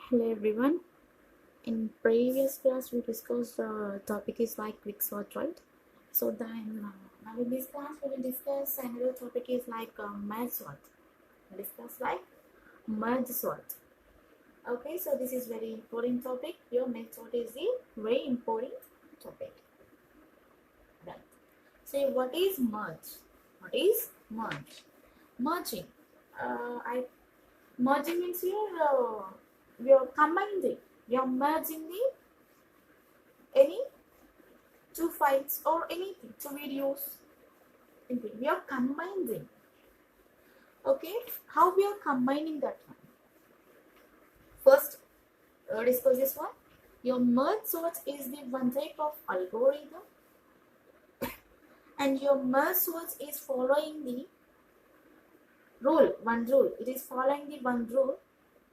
Hello everyone. In previous class we discussed topic is like quicksort, right? So then now in this class we will discuss another topic is like merge sort. Discuss like merge sort. Okay, so this is very important topic. Your merge sort is the very important topic. Right. So what is merge? What is merge? Merging. I merging means you're combining. You're merging the any two files or anything, two videos, anything. We are combining. Okay, how we are combining that one? First, discuss this one. Your merge sort is the one type of algorithm, and your merge sort is following the rule. One rule. It is following the one rule.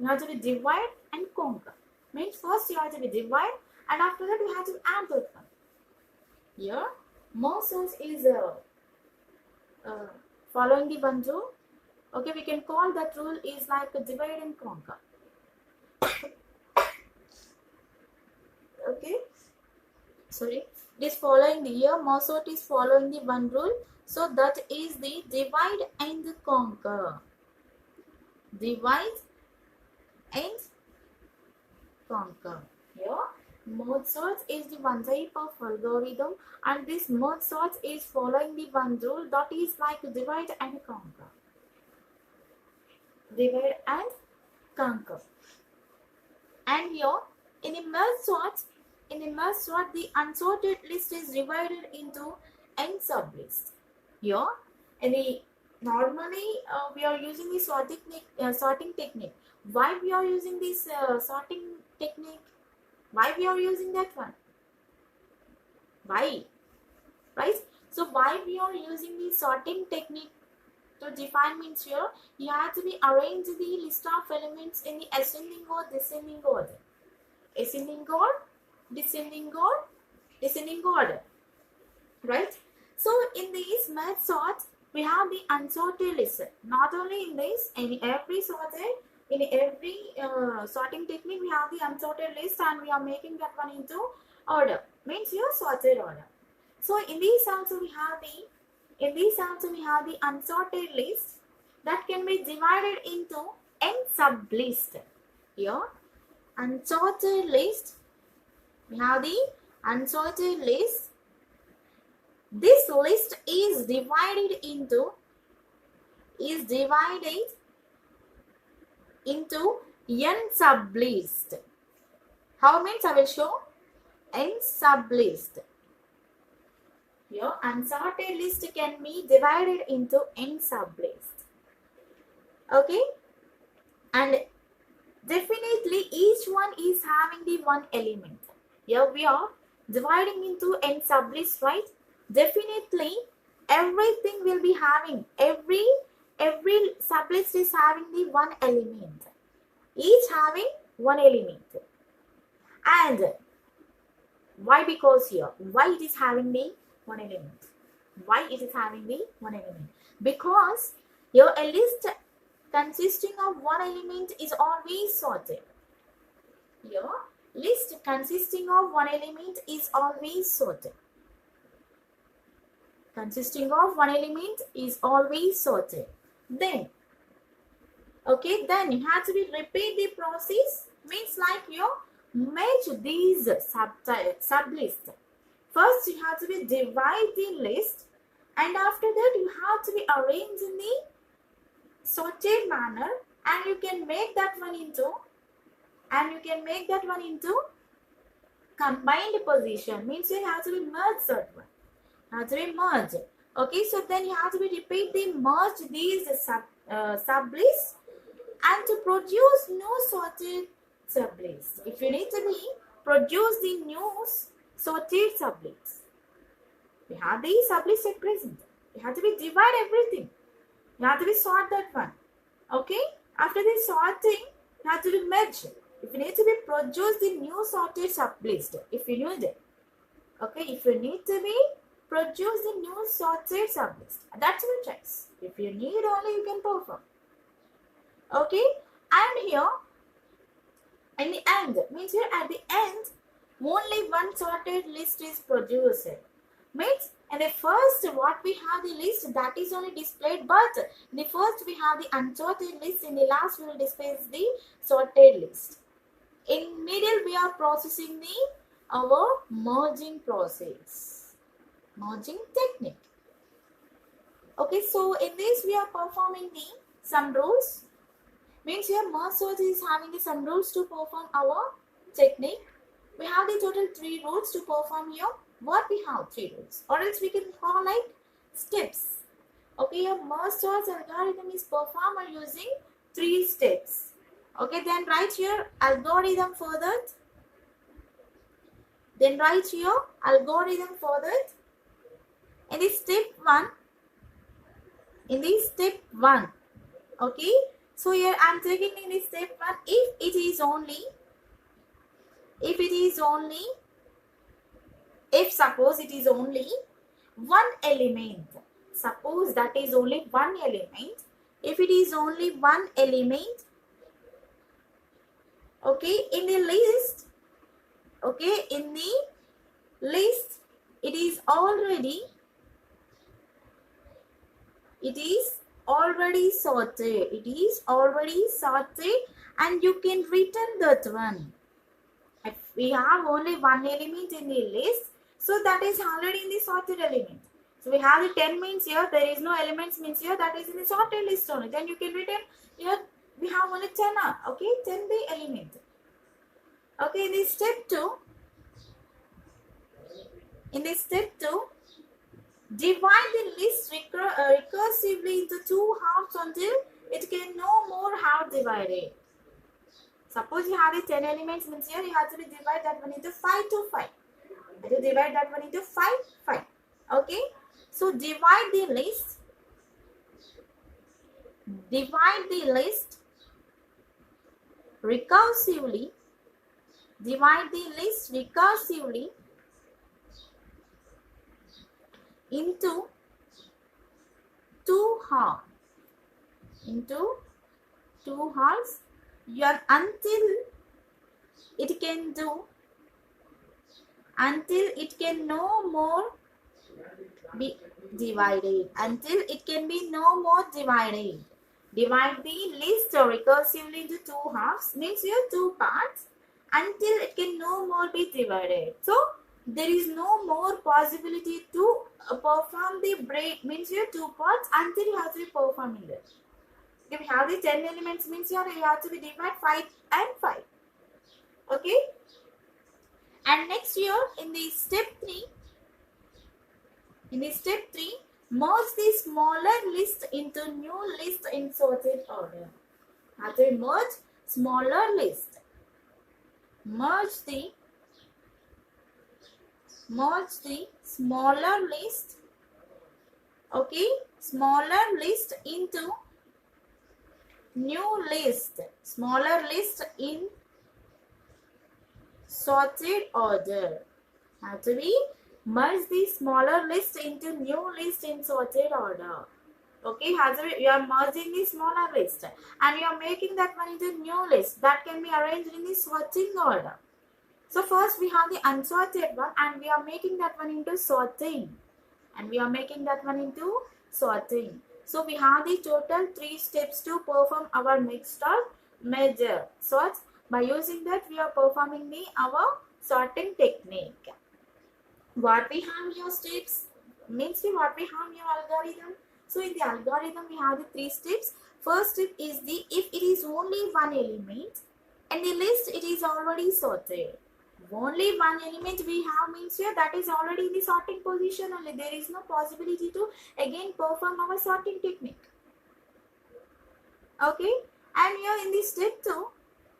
You have to be divide and conquer. Means first you have to be divide, and after that you have to add that one. Here, merge sort is following the one rule. Okay, we can call that rule is like a divide and conquer. Okay, sorry, it is following the year Mozart is following the one rule, so that is the divide and conquer. Divide and conquer. Here Mozart is the one type of algorithm, and this Mozart is following the one rule, that is like divide and conquer. Divide and conquer. And here in a merge sort, the unsorted list is divided into n sublists. Here, normally we are using the sorting technique. Why we are using this sorting technique? Why we are using that one? Why? Right? So why we are using the sorting technique to define means here you have to be arrange the list of elements in the ascending or descending order. Ascending or descending order. Right? So in this merge sort, we have the unsorted list. Not only in this, in every sorting technique, we have the unsorted list, and we are making that one into order. Means your sorted order. So in these also we have the unsorted list that can be divided into n sublist. Here, unsorted list. We have the unsorted list. This list is divided into n sublist. How means I will show n sublist. Here unsorted list can be divided into n sublist. Okay, and definitely each one is having the one element. Here we are dividing into n sublists, right? Definitely everything will be having, every sublist is having the one element, each having one element. And why? Because here, why it is having the one element? Why it is having the one element? Because here a list consisting of one element is always sorted. Here list consisting of one element is always sorted. Consisting of one element is always sorted. Then, okay, then you have to be repeat the process. Means like you merge these sublists. First, you have to be divide the list, and after that, you have to be arranged in the sorted manner, and you can make that one into combined position. Means you have to be merged that one. Have to be merged. Okay, so then you have to be repeat the merge these sublists and to produce new sorted sublists. If you need to be produce the new sorted sublists, we have the sublists at present. You have to be divide everything. You have to be sort that one. Okay, after the sorting, you have to be merge. If you need to be produce the new sorted sublist, if you need it. Okay, if you need to be produce the new sorted sublist, that's your choice. If you need only, you can perform. Okay, and here In the end, means here at the end, only one sorted list is produced. Means in the first what we have the list that is only displayed, but in the first we have the unsorted list, in the last we will display the sorted list. In middle we are processing our merging process, merging technique. Okay, so in this we are performing the some rules. Means here merge search is having the some rules to perform our technique. We have the total 3 rules to perform here. What we have 3 rules, or else we can call like steps. Okay, your merge search algorithm is performed using 3 steps. Okay, then write here algorithm for that. Then write here algorithm for that. In this step 1, okay. So here I am taking in this step 1, if it is only, if suppose it is only one element, suppose that is only one element, if it is only one element, okay, in the list, okay, in the list, it is already sorted, and you can return that one. If we have only one element in the list, so that is already in the sorted element. So we have the 10 means here, there is no elements means here, that is in the sorted list only. Then you can return here, we have only 10, okay, 10 the element. Okay, in this step 2, divide the list recursively into 2 halves until it can no more have divided. Suppose you have the 10 elements means here you have to divide that one into 5 to 5. You have to divide that one into 5, 5. Okay. So divide the list recursively. Divide the list recursively into 2 halves. Until it can no more be divided. Divide the list recursively into 2 halves, means here 2 parts, until it can no more be divided. So there is no more possibility to perform the break, means here 2 parts, until you have to be performing that. If you have the 10 elements means here you have to be divide 5 and 5. Okay. And next here in the step 3, merge the smaller list into new list in sorted order. Have to merge smaller list. Merge the smaller list. Okay, smaller list into new list. Smaller list in sorted order. Have to be merge the smaller list into new list in sorted order. Okay, you are merging the smaller list and you are making that one into new list that can be arranged in the sorting order. So first we have the unsorted one and we are making that one into sorting. So we have the total 3 steps to perform our mixed or measure sorts. By using that we are performing our sorting technique. What we have here steps means what we have here algorithm. So in the algorithm we have the 3 steps. First step is if it is only one element and the list it is already sorted. Only one element we have means here that is already in the sorting position only. There is no possibility to again perform our sorting technique. Okay, and here in this step 2,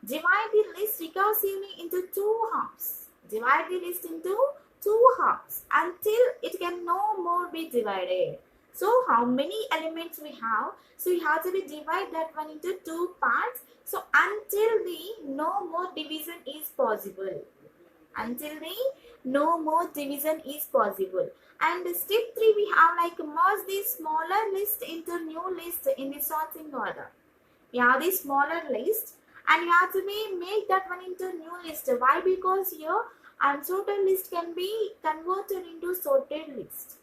divide the list recursively into 2 halves. Divide the list into 2 halves until it can no more be divided. So how many elements we have? So we have to divide that one into 2 parts. So until no more division is possible. And step 3 we have like merge the smaller list into new list in the sorting order. We have the smaller list and you have to make that one into new list. Why? Because here unsorted list can be converted into sorted list.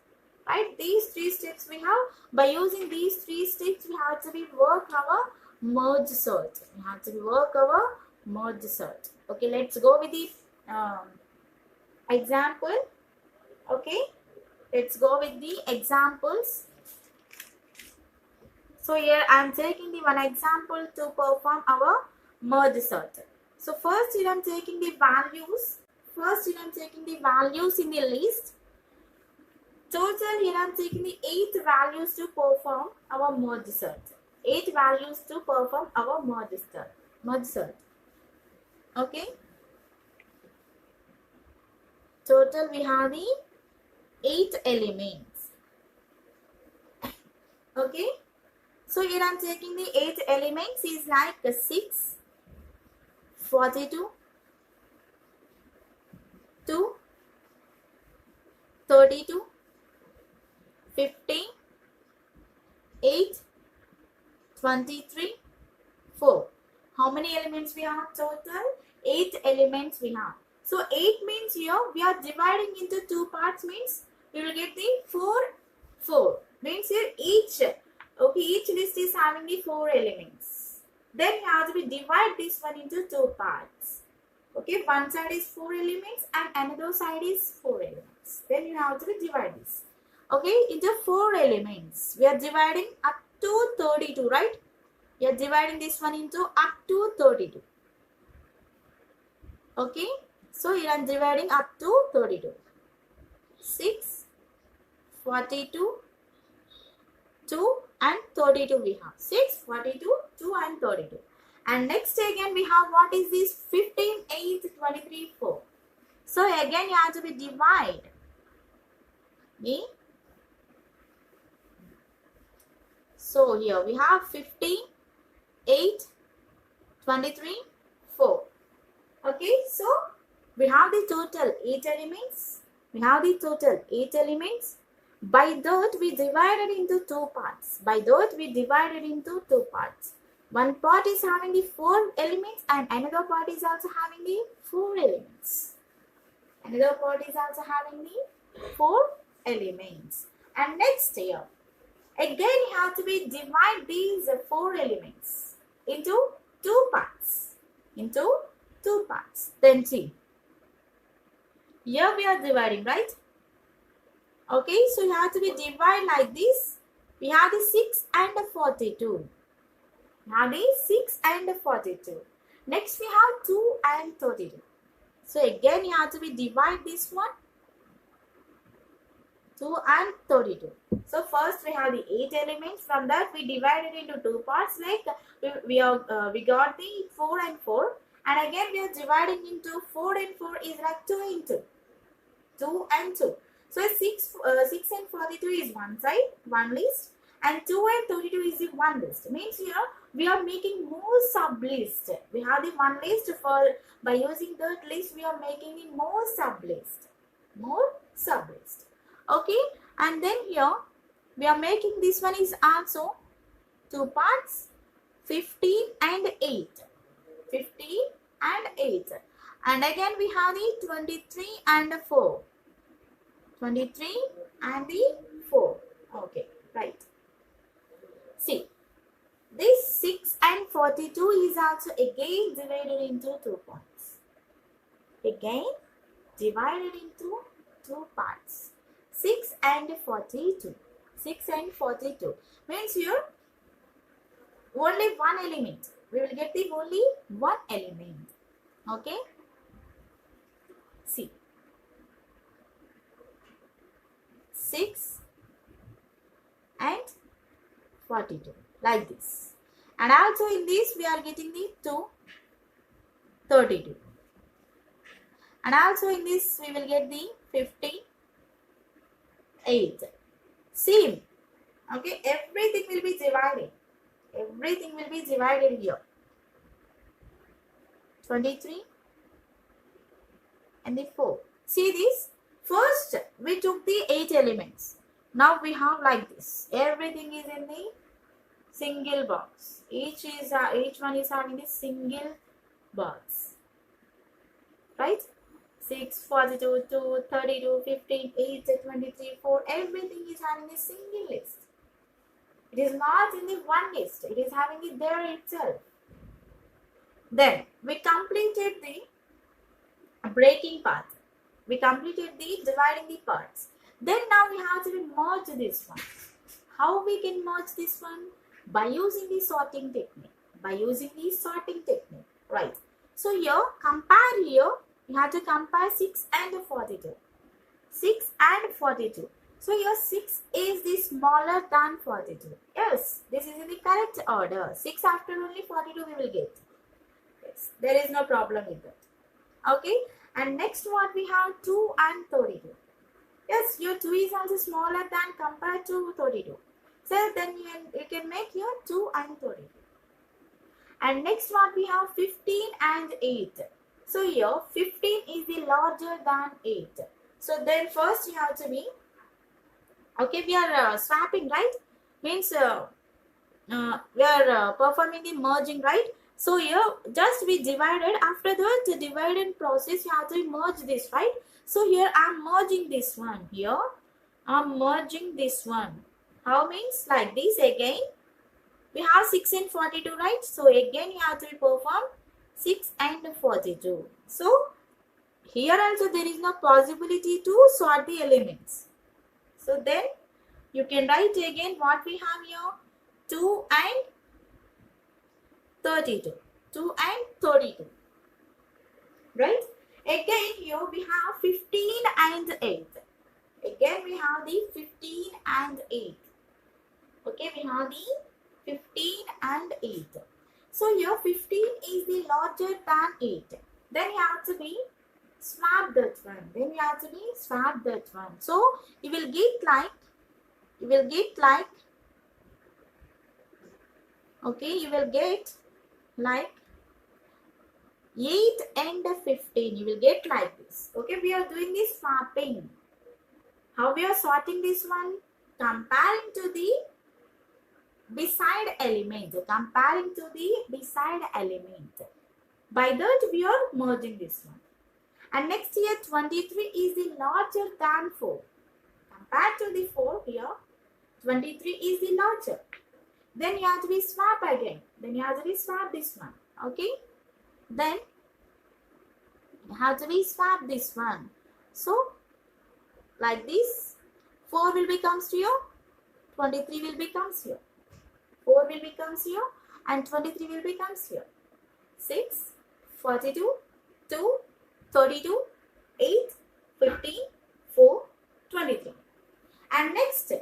Right? These three steps we have. By using these three steps, we have to work our merge sort. We have to work our merge sort. Okay, let's go with the example. Okay, let's go with the examples. So here I am taking the one example to perform our merge sort. So first here I am taking the values. First here I am taking the values in the list. Total here I am taking the 8 values to perform our merge sort. 8 values to perform our merge sort. Okay. Total we have the 8 elements. Okay. So here I am taking the 8 elements is like 6, 42, 2, 32, 50, 8, 23, 4. How many elements we have total? 8 elements we have. So 8 means here we are dividing into 2 parts, means we will get the 4. Means here each list is having the 4 elements. Then you have to divide this one into 2 parts. Okay, one side is 4 elements and another side is 4 elements. Then you have to divide this. Okay, into 4 elements. We are dividing up to 32, right? We are dividing this one into up to 32. Okay, so here I am dividing up to 32. 6, 42, 2 and 32 we have. 6, 42, 2 and 32. And next again we have what is this? 15, 8, 23, 4. So again you have to divide. Okay. So here we have 15, 8, 23, 4. Okay, so we have the total 8 elements. We have the total 8 elements. By that we divided into 2 parts. One part is having the 4 elements and another part is also having the 4 elements. And next here, again you have to divide these 4 elements into 2 parts. Then see, here we are dividing, right? Okay, so you have to divide like this. We have the 6 and 42. Next we have 2 and 32. So again you have to divide this one. 2 and 32. So first we have the 8 elements. From that we divided into 2 parts. Like we got the 4 and 4. And again we are dividing into 4 and 4 is like 2 into 2 and 2. So 6 and 42 is one side, one list, and 2 and 32 is the one list. Means here we are making more sub list. We have the one list, by using that list we are making the more sub list. Okay, and then here we are making this one is also 2 parts, 15 and 8. And again we have the 23 and 4. 23 and the 4. Okay, right. See, this 6 and 42 is also again divided into 2 parts. Again divided into 2 parts. 6 and 42. Means here only one element. We will get the only one element. Okay. See. 6 and 42 like this, and also in this we are getting the 2, 32, and also in this we will get the 58. Same. Okay, everything will be divided here. 23 and the 4. See this? First, we took the 8 elements. Now we have like this. Everything is in the single box. Each one is having a single box, right? 6, 42, 2, 32, 15, 8, 23, 4. Everything is having a single list. It is not in the one list. It is having it there itself. Then we completed the breaking part. We completed the dividing the parts. Then now we have to merge this one. How we can merge this one? By using the sorting technique. By using the sorting technique. Right. So here, compare here. You have to compare 6 and 42. 6 and 42. So here 6 is the smaller than 42. Yes, this is in the correct order. 6 after only 42 we will get. Yes, there is no problem with that. Okay. And next one we have 2 and 32. Yes, your 2 is also smaller than compared to 32. So then you can make here 2 and 32. And next one we have 15 and 8. So here 15 is the larger than 8. So then first you have to be, okay, we are swapping, right? Means we are performing the merging, right? So here just we divided. After the dividend process, you have to merge this, right? So here I am merging this one. Here I am merging this one. How means like this again? We have 6 and 42, right? So again you have to perform 6 and 42. So here also there is no possibility to sort the elements. So then you can write again what we have here. 2 and 32. 2 and 32. Right? Again here we have 15 and 8. Again we have the 15 and 8. Okay, we have the 15 and 8. So here 15 is the larger than 8. Then you have to be swap that one. Then you have to be swap that one. So you will get like, okay, you will get like 8 and 15. You will get like this. Okay, we are doing this swapping. How we are sorting this one? Comparing to the beside element. Comparing to the beside element. By that we are merging this one. And next here 23 is the larger than 4. Compared to the 4 here, 23 is the larger. Then you have to be swap again. Then you have to be swap this one. Okay. Then you have to be swap this one. So like this, 4 will becomes here, 23 will becomes here. 4 will becomes here and 23 will becomes here. 6, 42, 2, 32, 8, 15, 4, 23. And next,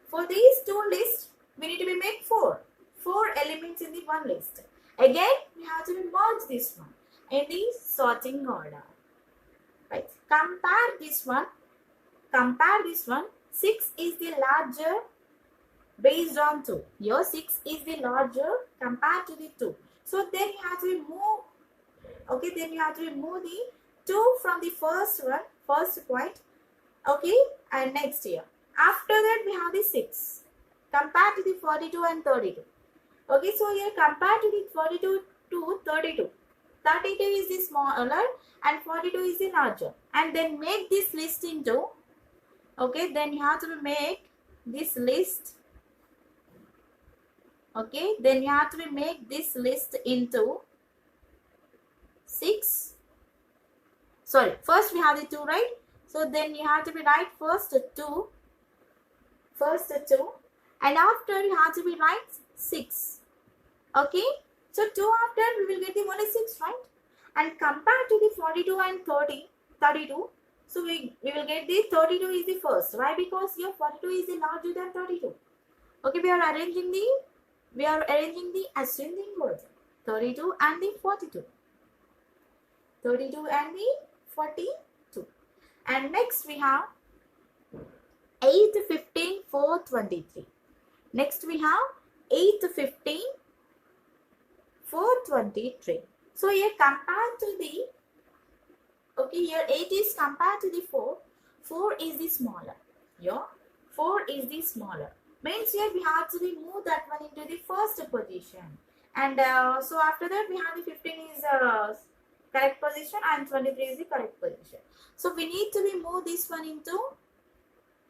for these two lists, we need to be make 4 elements in the one list. Again, we have to merge this one in the sorting order. Right. Compare this one. 6 is the larger based on 2. Here 6 is the larger compared to the 2. So then you have to remove. Okay, then you have to remove the 2 from the first point. Okay, and next here. After that we have the 6 compared to the 42 and 32. Okay, so here compared to the 42 to 32. 32 is the smaller and 42 is the larger. And then make this list into, okay, then you have to make this list. Okay, then you have to make this list into 6. Sorry, first we have the 2, right? So then you have to be write first 2, and after you have to be write 6. Okay, so 2 after we will get the only 6, right? And compared to the 42 and 32, so we will get the 32 is the first. Why? Because here 42 is the larger than 32. Okay, we are arranging the ascending order. 32 and the 42. 32 and the 42. And next we have 8, 15, 4, 23. Next we have 8, 15, 4, 23. So here compared to the, okay, here 8 is compared to the 4. 4 is the smaller. Here 4 is the smaller. Means here we have to move that one into the first position. And so after that we have the 15 is correct position and 23 is the correct position. So we need to move this one into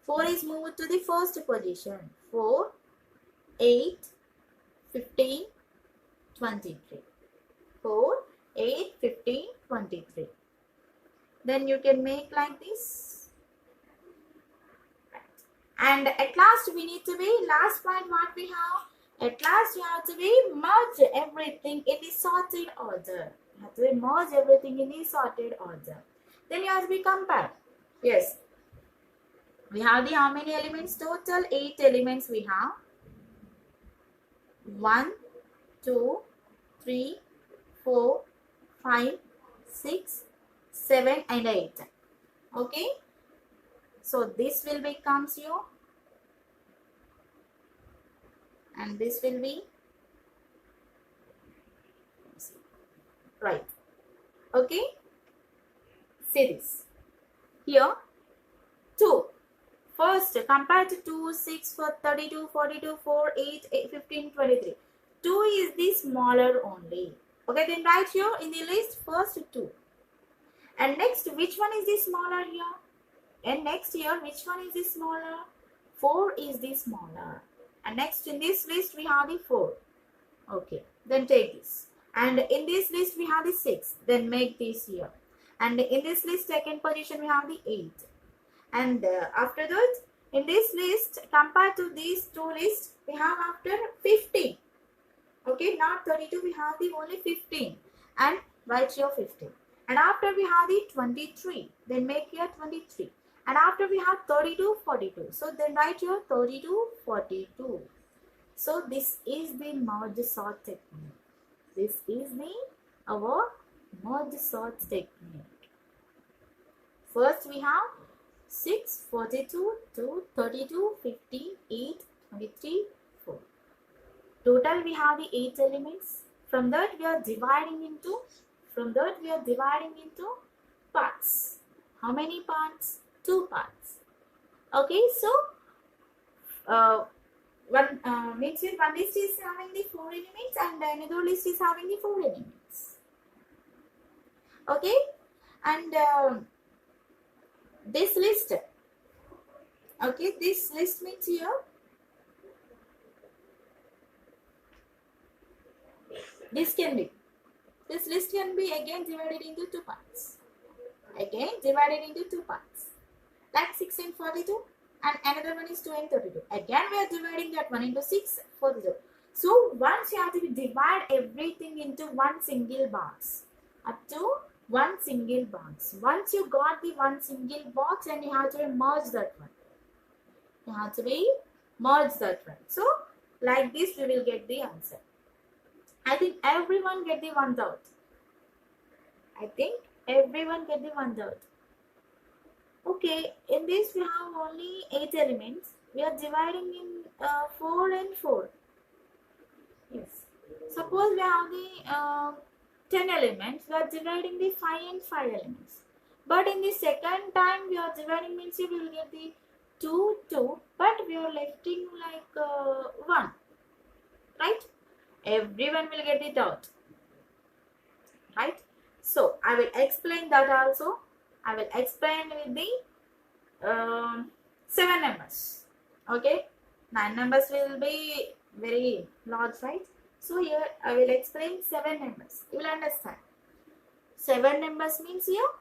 4 is moved to the first position. 4, 8, 15, 23. 4, 8, 15, 23. Then you can make like this. Right. And at last we need to last point what we have. At last you have to merge everything in the sorted order. You have to merge everything in the sorted order. Then you have to compare. Yes. We have the how many elements? Total 8 elements we have. 1, 2, 3, 4, 5, 6, 7 and 8. Okay. So this will becomes you. And this will be. Right. Okay. See this. Here 2. First, compared to 2, 6, 4, 32, 42, 4, 8, 15, 23. 2 is the smaller only. Okay, then write here in the list first 2. And next, which one is the smaller here? And next here, which one is the smaller? 4 is the smaller. And next in this list, we have the 4. Okay, then take this. And in this list, we have the 6. Then make this here. And in this list, second position, we have the 8. And after that, in this list, compared to these two lists, we have after 15. Okay, not 32, we have the only 15. And write here 15. And after we have the 23, then make here 23. And after we have 32, 42. So then write here 32, 42. So this is the merge sort technique. This is our merge sort technique. First we have 6, 42, 2, 32, 15, 8, 23, 4. Total we have the 8 elements. From that we are dividing into parts. How many parts? 2 parts. Okay, so one means one list is having the 4 elements and another list is having the 4 elements. Okay, and this list. Okay, this list means here. This list can be again divided into 2 parts. Like 6 and 42. And another one is 2 and 32. Again, we are dividing that one into 6, 42. So, once you have to divide everything into one single box. Up to one single box. Once you got the one single box, and you have to merge that one. So, like this, we will get the answer. I think everyone get the one doubt. Okay, in this we have only 8 elements. We are dividing in 4 and 4. Yes. Suppose we have the 10 elements. We are dividing the 5 and 5 elements. But in the second time we are dividing means we will get the 2, 2. But we are lefting like 1. Right? Everyone will get the doubt. Right? So, I will explain that also. I will explain with the 7 numbers. Okay? 9 numbers will be very large, right? So, here I will explain 7 numbers. You will understand. 7 numbers means here,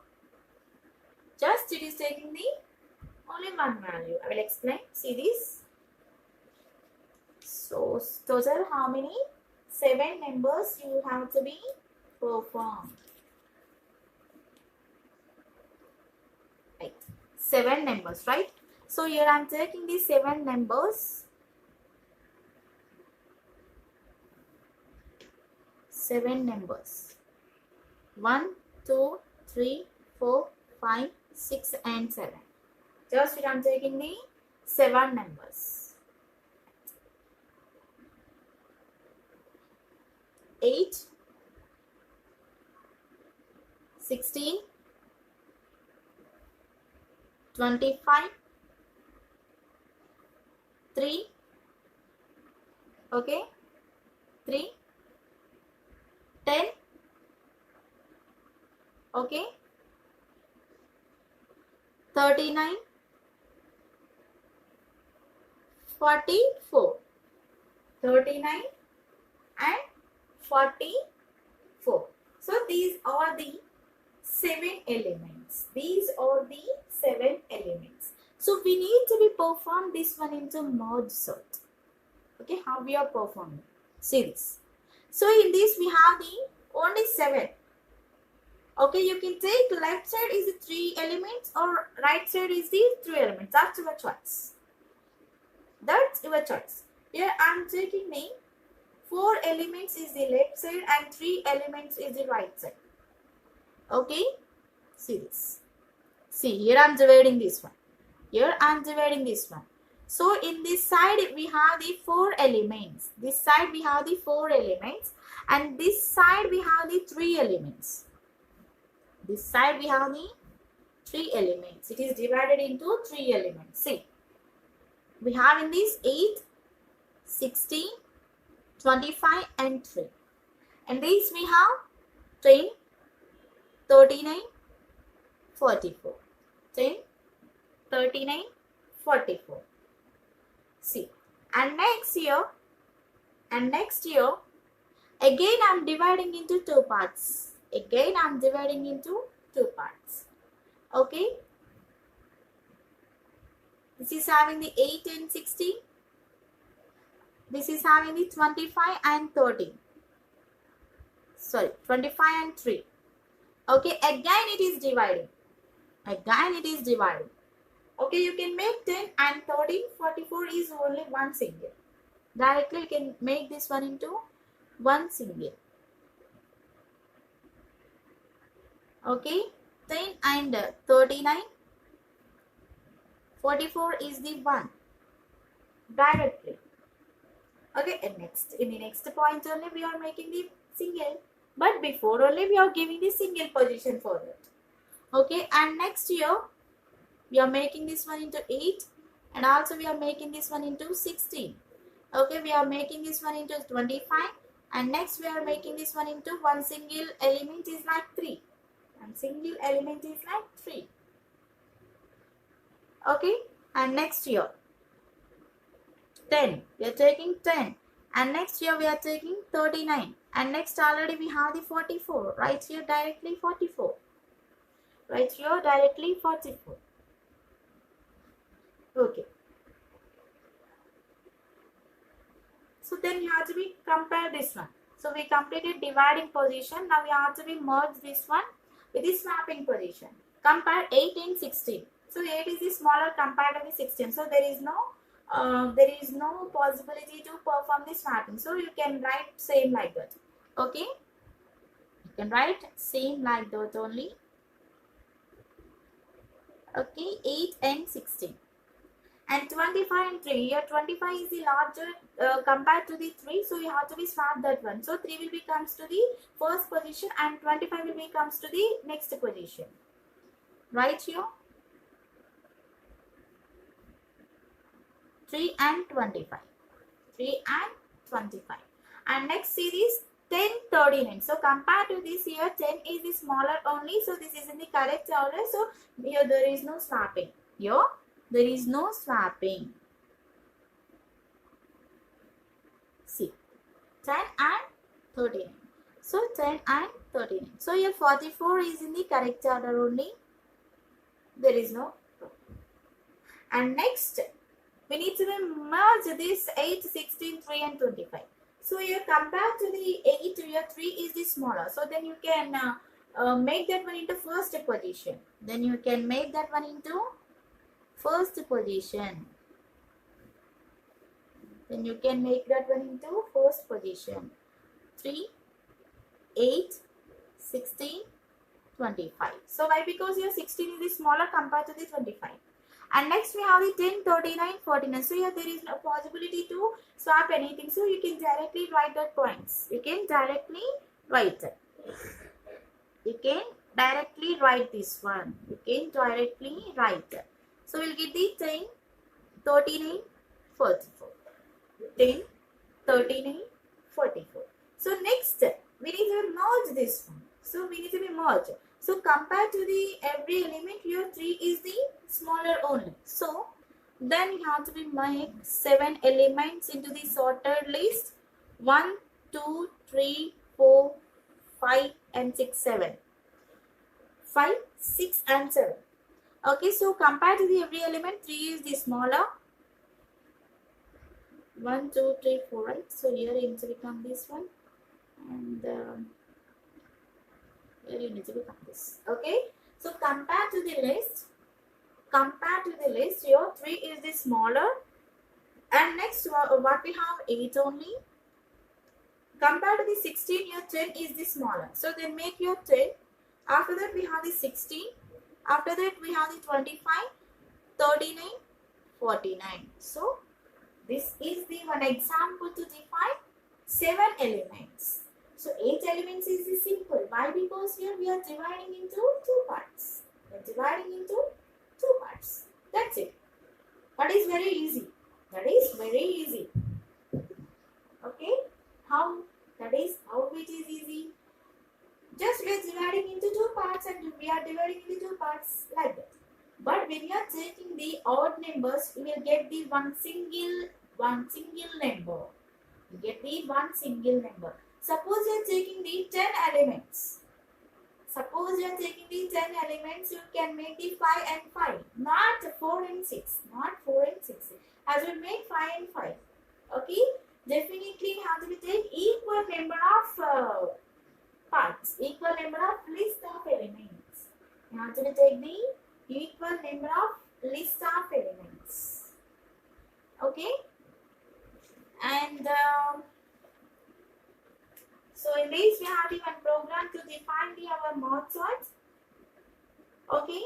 just it is taking the only one value. I will explain. See this. So, total how many? 7 numbers you have to be performed. 7 numbers, right? So here I am taking the 7 numbers. 7 numbers. 1, 2, 3, 4, 5, 6 and 7. Just I am taking the 7 numbers. 8, 16, 25, 3, Okay, 3, 10, okay, 39, 44, 39 and 44. So these are the 7 elements. These are the 7 elements. So we need to be perform this one into merge sort. Okay, how we are performing? See this. So in this we have the only 7. Okay, you can take left side is the 3 elements or right side is the 3 elements. That's your choice. That's your choice. Here I am taking the 4 elements is the left side and 3 elements is the right side. Okay, see this. See, here I am dividing this one. Here I am dividing this one. So in this side we have the 4 elements. This side we have the 4 elements and this side we have the 3 elements. This side we have the 3 elements. It is divided into 3 elements. See, we have in this 8, 16, 25 and 3. And these we have 10, 39, 44. 10, 39, 44. See, and next year, again I am dividing into 2 parts. Again I am dividing into 2 parts. Okay. This is having the 8 and 16. This is having the 25 and 13. Sorry, 25 and 3. Okay, again it is dividing. Again it is dividing. Okay, you can make 10 and 13. 44 is only one single. Directly you can make this one into one single. Okay, 10 and 39. 44 is the one. Directly. Okay, and next, in the next point only we are making the single. But before only we are giving the single position for that. Okay, and next here we are making this one into 8 and also we are making this one into 16. Okay, we are making this one into 25 and next we are making this one into one single element is like 3. And single element is like 3. Okay, and next here 10. We are taking 10 and next here we are taking 39 and next already we have the 44. Right here directly 44. Right here directly 44. Okay. So then you have to be compare this one. So we completed dividing position. Now we have to be merge this one with the swapping position. Compare 8 and 16. So 8 is the smaller compared to the 16. So there is no possibility to perform the swapping. So you can write same like that. Okay. You can write same like that only. Okay, 8 and 16. And 25 and 3. Here 25 is the larger compared to the 3. So you have to be swap that one. So 3 will be comes to the first position and 25 will be comes to the next position. Right here. 3 and 25. 3 and 25. And next series 10, 39. So compared to this here 10 is the smaller only. So this is in the correct order. So here there is no swapping. Here there is no swapping. See, 10 and 39. So 10 and 39. So here 44 is in the correct order only. There is no problem. And next, we need to merge this 8, 16, 3 and 25. So here compared to the 8, here 3 is the smaller. So then you can make that one into first position. Then you can make that one into first position. Then you can make that one into first position. 3, 8, 16, 25. So why? Because your 16 is the smaller compared to the 25. And next we have the 10, 39, 49. So here there is no possibility to swap anything. So you can directly write the points. You can directly write it. You can directly write this one. You can directly write it. So we'll get the 10, 39, 44. 10, 39, 44. So next we need to merge this one. So we need to be merged. So compared to the every element here, 3 is the smaller only. So then you have to be make 7 elements into the sorted list. 1, 2, 3, 4, 5 and 6, 7. 5, 6 and 7. Okay, so compared to the every element, 3 is the smaller. 1, 2, 3, 4, right? So here it needs to become this one. And here you need to become this. Okay, so compared to the list, here 3 is the smaller. And next what we have 8 only. Compared to the 16, here 10 is the smaller. So then make your 10. After that we have the 16. After that we have the 25, 39, 49. So this is the one example to define 7 elements. So 8 elements is the simple. Why? Because here we are dividing into 2 parts. We are dividing into 2 parts. That's it. That is very easy. That is very easy. Okay. How? That is how it is easy. Just we are dividing into 2 parts and we are dividing into 2 parts like that. But when you are taking the odd numbers, you will get the one single number. You get the one single number. Suppose you are taking the 10 elements. Suppose you are taking the 10 elements, you can make the 5 and 5. Not 4 and 6. Not 4 and 6. As we make 5 and 5. Okay? Definitely have to take equal number of parts. Equal number of list of elements. You have to take the equal number of list of elements. Okay? And so in this we have the one program to define our mod sort. Okay?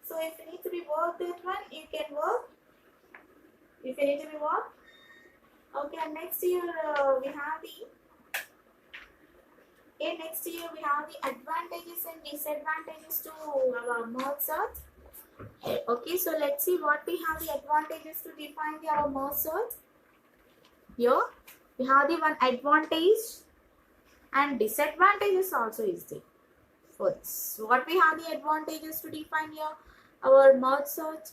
So if you need to be work that one, you can work. If you need to be work. Okay, and next here we have the advantages and disadvantages to our mod sort. Okay, so let's see what we have the advantages to define our mod sort. Here we have the one advantage and disadvantages also is there. First, what we have the advantages to define here our mod sort.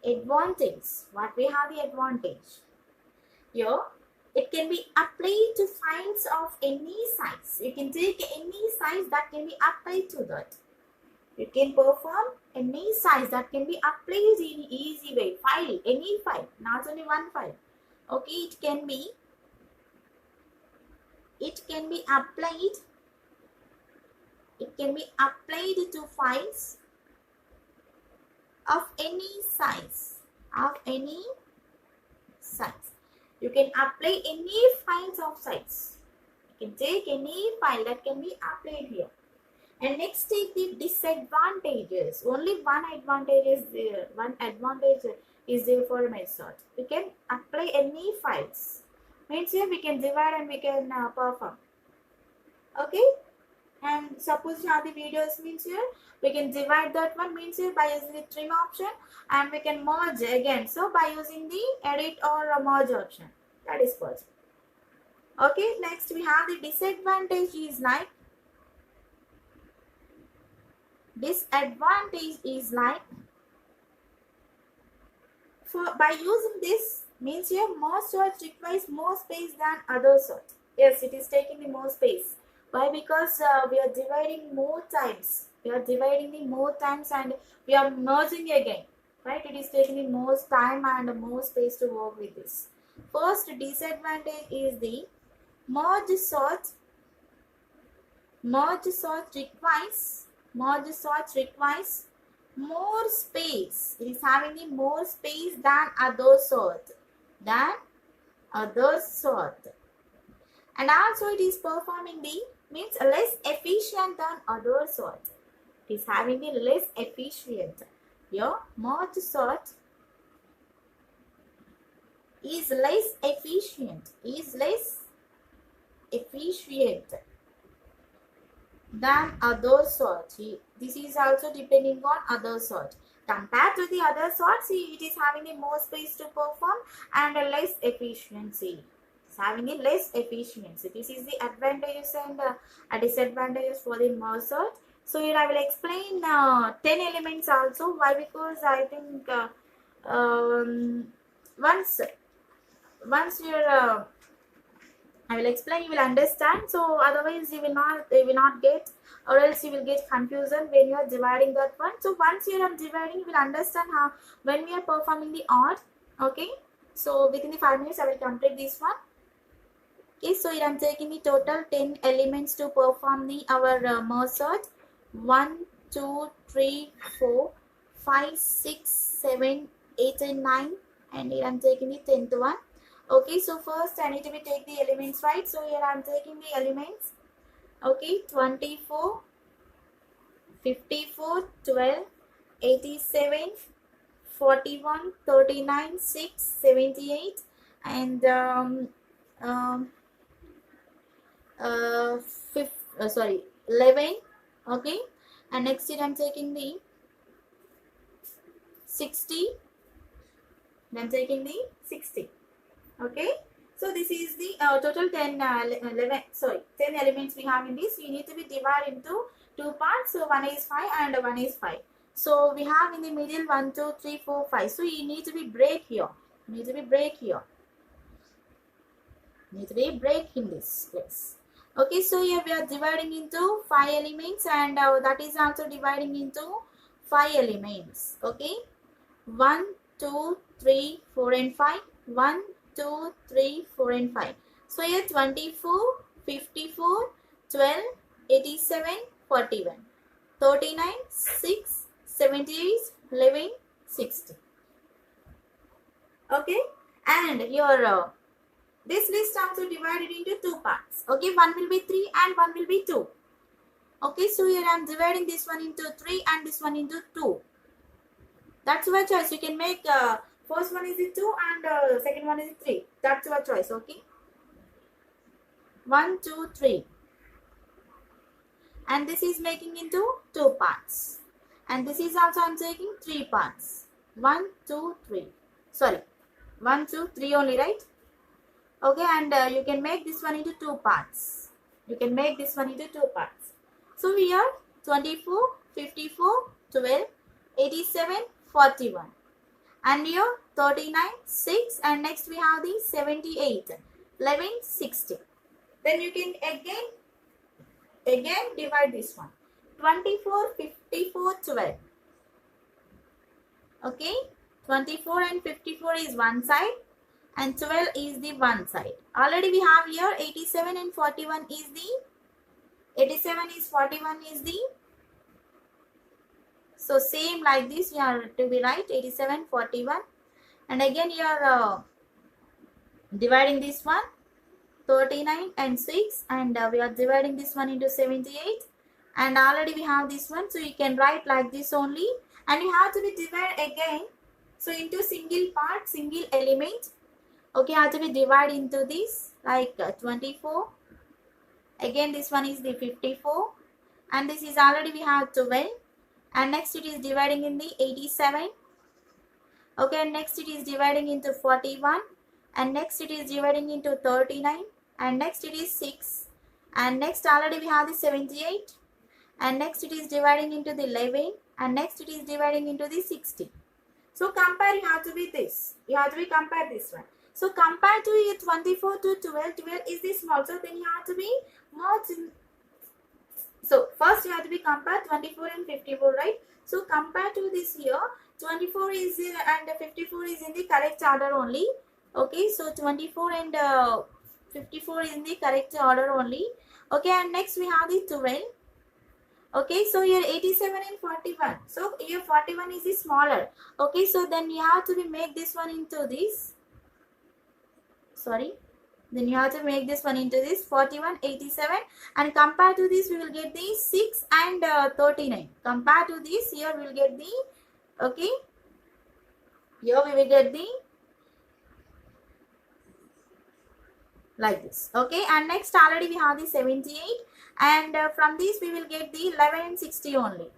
Advantage. What we have the advantage. Here it can be applied to files of any size. You can take any size that can be applied to that. You can perform any size that can be applied in easy way. File, any file, not only one file. Okay, it can be applied. It can be applied to files of any size. Of any size. You can apply any files of size. You can take any file that can be applied here. And next take the disadvantages. Only one advantage is there. One advantage is there for mod sort. We can apply any files. Means here we can divide and we can perform. Okay. And suppose you have the videos means here we can divide that one means here by using the trim option and we can merge again. So by using the edit or merge option. That is possible. Okay. Next we have the disadvantage is like by using this means here mod sort requires more space than other sort. Yes, it is taking the more space. Why? Because we are dividing more times. We are dividing the more times and we are merging again. Right? It is taking the more time and more space to work with this. First disadvantage is the merge sort. Merge sort requires more space. It is having the more space than other sort. And also it is performing the means less efficient than other sort. It is having the less efficient. Here merge sort is less efficient. Than other sort. This is also depending on other sort. Compared to the other sorts, it is having a more space to perform and a less efficiency. It's having a less efficiency. This is the advantages and disadvantages for the merge sort. So here I will explain 10 elements also. Why? Because I think um, once you're I will explain, you will understand. So otherwise you will not get, or else you will get confusion when you are dividing that one. So once you are dividing, you will understand how when we are performing the odd. Okay. So within the 5 minutes I will complete this one. Okay. So here I am taking the total 10 elements to perform the our merge sort. 1, 2, 3, 4, 5, 6, 7, 8 and 9. And here I am taking the 10th one. Okay, so first I need to take the elements, right? So here I am taking the elements. Okay, 24, 54, 12, 87, 41, 39, 6, 78, and 11. Okay, and next here I am taking the 60. I am taking the 60. Okay, so this is the total 10 elements we have in this. We need to be divided into two parts. So one is 5 and one is 5. So we have in the middle 1, 2, 3, 4, 5. So you need to be break here. Need to be break here. Need to be break in this place. Okay, so here we are dividing into 5 elements, and that is also dividing into 5 elements. Okay, 1, 2, 3, 4 and 5. 1, 2, 3, 4 and 5. So here 24, 54, 12, 87, 41, 39, 6, 78, 11, 60. Okay, and your this list also divided into two parts. Okay, one will be 3 and one will be 2. Okay, so here I am dividing this one into 3 and this one into 2. That's your choice. You can make first one is the 2 and second one is the 3. That's your choice. Okay, 1, 2, 3, and this is making into 2 parts, and this is also I'm taking 3 parts. 1, 2, 3. Sorry, 1, 2, 3 only, right? Okay, and you can make this one into 2 parts. You can make this one into 2 parts. So here 24, 54, 12, 87, 41. And here 39, 6, and next we have the 78, 11, 60. Then you can again divide this one. 24, 54, 12. Okay, 24 and 54 is one side, and 12 is the one side. Already we have here 87 and 41 is the 87 is 41 is the, so same like this you have to be right, 87, 41, and again you are dividing this one 39 and 6, and we are dividing this one into 78, and already we have this one, so you can write like this only, and you have to be divided again, so into single part, single element. Okay, have to be divided into this like 24. Again this one is the 54, and this is already we have 12, and next it is dividing in the 87. Okay, and next it is dividing into 41, and next it is dividing into 39, and next it is 6, and next already we have the 78, and next it is dividing into the 11, and next it is dividing into the 60. So compare, you have to be this, you have to be compare this one. So compared to 24 to 12, 12 is the small, so then you have to be merged in. So first you have to be compare 24 and 54, right? So compared to this here, 24 is and 54 is in the correct order only. Okay, so 24 and 54 is in the correct order only. Okay, and next we have the 12. Okay, so here 87 and 41. So here 41 is the smaller. Okay, so then you have to be make this one into this. Sorry, then you have to make this one into this 41, 87, and compared to this we will get the 6 and 39. Compared to this, here we will get the, okay, here we will get the like this. Okay, and next already we have the 78, and from this we will get the 11 and 60 only.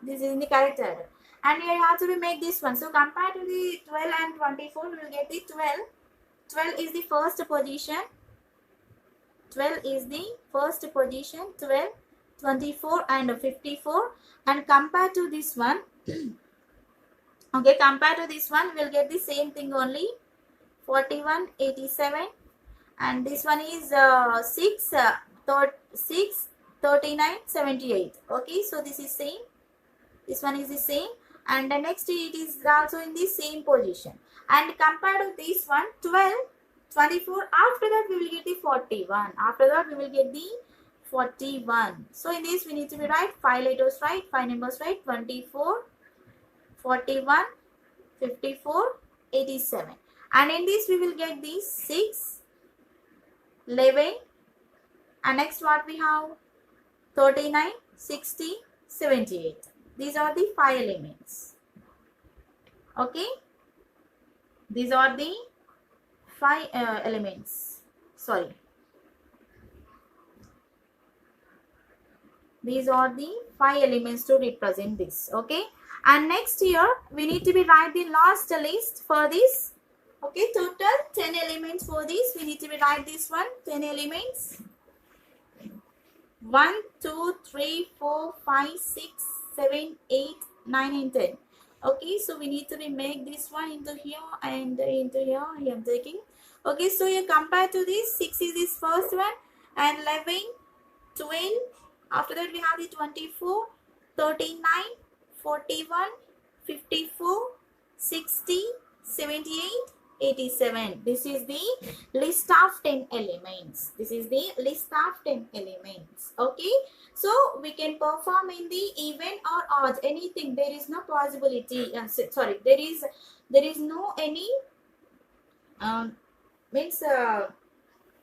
This is in the correct order. And here you have to make this one. So compared to the 12 and 24, we will get the 12. 12 is the first position. 12 is the first position. 12, 24 and 54. And compared to this one, okay, compared to this one, we'll get the same thing only. 41, 87. And this one is 6, 39, 78. Okay, so this is same. This one is the same. And the next it is also in the same position. And compared to this one, 12, 24. After that we will get the 41. After that we will get the 41. So in this we need to be right 5 letters right, 5 numbers right. 24, 41, 54, 87. And in this we will get these 6, 11. And next what we have 39, 60, 78. These are the 5 elements. Okay, these are the 5 elements. Sorry, these are the 5 elements to represent this. Okay, and next here we need to be write the last list for this. Okay, total 10 elements for this. We need to be write this one 10 elements. 1, 2, 3, 4, 5, 6, 7, 8, 9 and 10. Okay, so we need to remake this one into here and into here. I am taking. Okay, so you compare to this. 6 is this first one, and 11, 12. After that we have the 24, 39, 41, 54, 60, 78, 87. This is the list of 10 elements. This is the list of 10 elements. Okay, so we can perform in the even or odd, anything. There is no possibility. Sorry, there is no any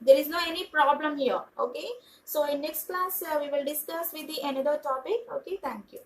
there is no any problem here. Okay, so in next class we will discuss with the another topic. Okay, thank you.